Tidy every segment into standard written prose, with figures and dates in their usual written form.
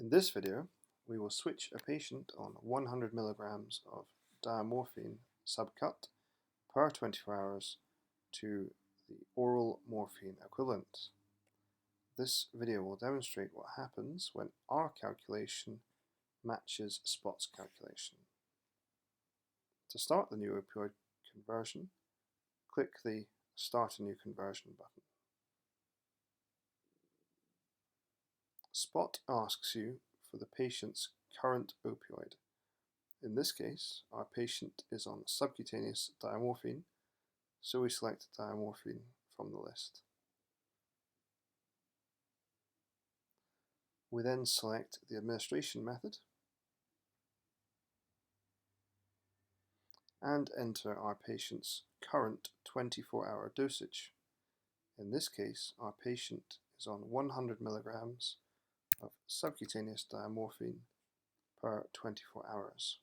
In this video, we will switch a patient on 100 milligrams of diamorphine subcut per 24 hours to the oral morphine equivalent. This video will demonstrate what happens when our calculation matches Spot's calculation. To start the new opioid conversion, click the Start a New Conversion button. Spot asks you for the patient's current opioid. In this case, our patient is on subcutaneous diamorphine, so we select diamorphine from the list. We then select the administration method and enter our patient's current 24-hour dosage. In this case, our patient is on 100 milligrams of subcutaneous diamorphine per 24 hours.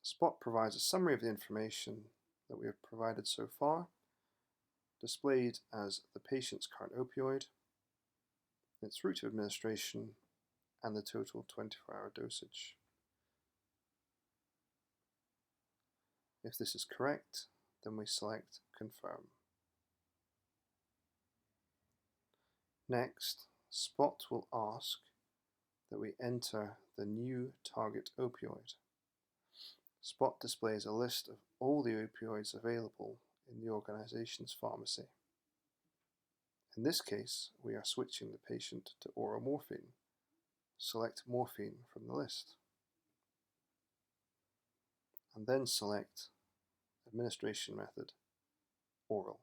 Spot provides a summary of the information that we have provided so far, displayed as the patient's current opioid, its route of administration, and the total 24-hour dosage. If this is correct, then we select Confirm. Next, Spot will ask that we enter the new target opioid. Spot displays a list of all the opioids available in the organization's pharmacy. In this case, we are switching the patient to oral morphine. Select morphine from the list, and then select administration method, oral.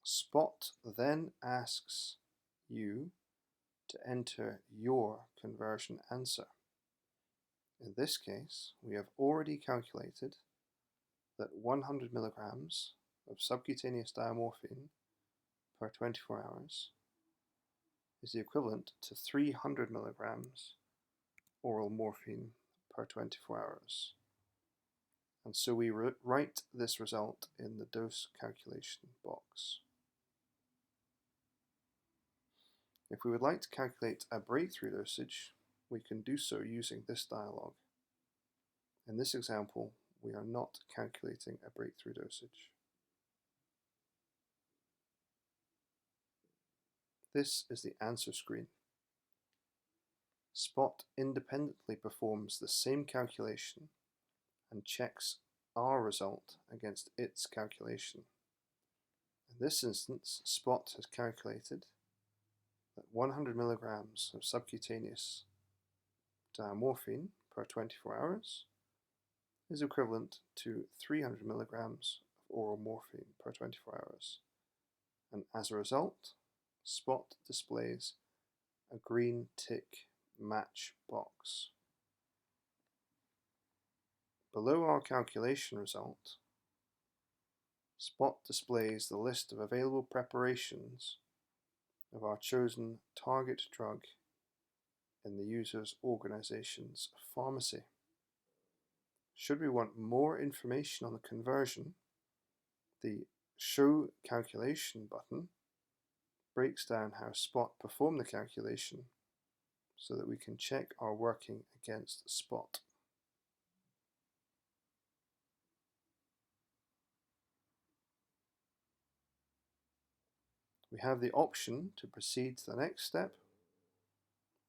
Spot then asks you to enter your conversion answer. In this case, we have already calculated that 100 milligrams of subcutaneous diamorphine per 24 hours is the equivalent to 300 milligrams oral morphine per 24 hours. And so we write this result in the dose calculation box. If we would like to calculate a breakthrough dosage, we can do so using this dialog. In this example, we are not calculating a breakthrough dosage. This is the answer screen. Spot independently performs the same calculation and checks our result against its calculation. In this instance, Spot has calculated that 100 milligrams of subcutaneous diamorphine per 24 hours is equivalent to 300 milligrams of oral morphine per 24 hours. And as a result, Spot displays a green tick match box. Below our calculation result, Spot displays the list of available preparations of our chosen target drug in the user's organization's pharmacy. Should we want more information on the conversion, the Show Calculation button breaks down how Spot performed the calculation so that we can check our working against Spot. We have the option to proceed to the next step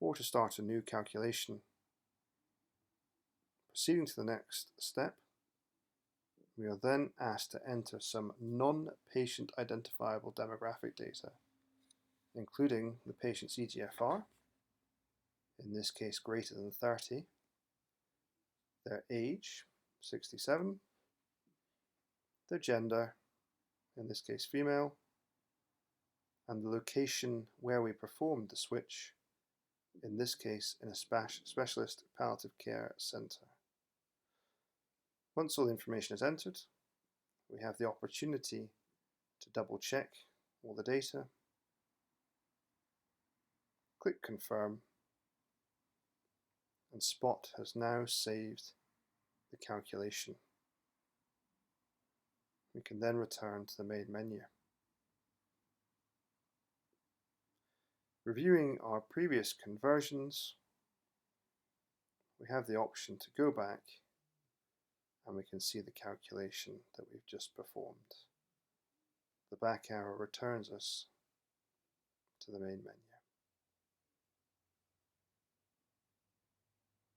or to start a new calculation. Proceeding to the next step, we are then asked to enter some non-patient identifiable demographic data, including the patient's EGFR, in this case greater than 30, their age, 67, their gender, in this case female, and the location where we performed the switch, in this case in a specialist palliative care centre. Once all the information is entered, we have the opportunity to double check all the data, click Confirm, and Spot has now saved the calculation. We can then return to the main menu. Reviewing our previous conversions, we have the option to go back and we can see the calculation that we've just performed. The back arrow returns us to the main menu.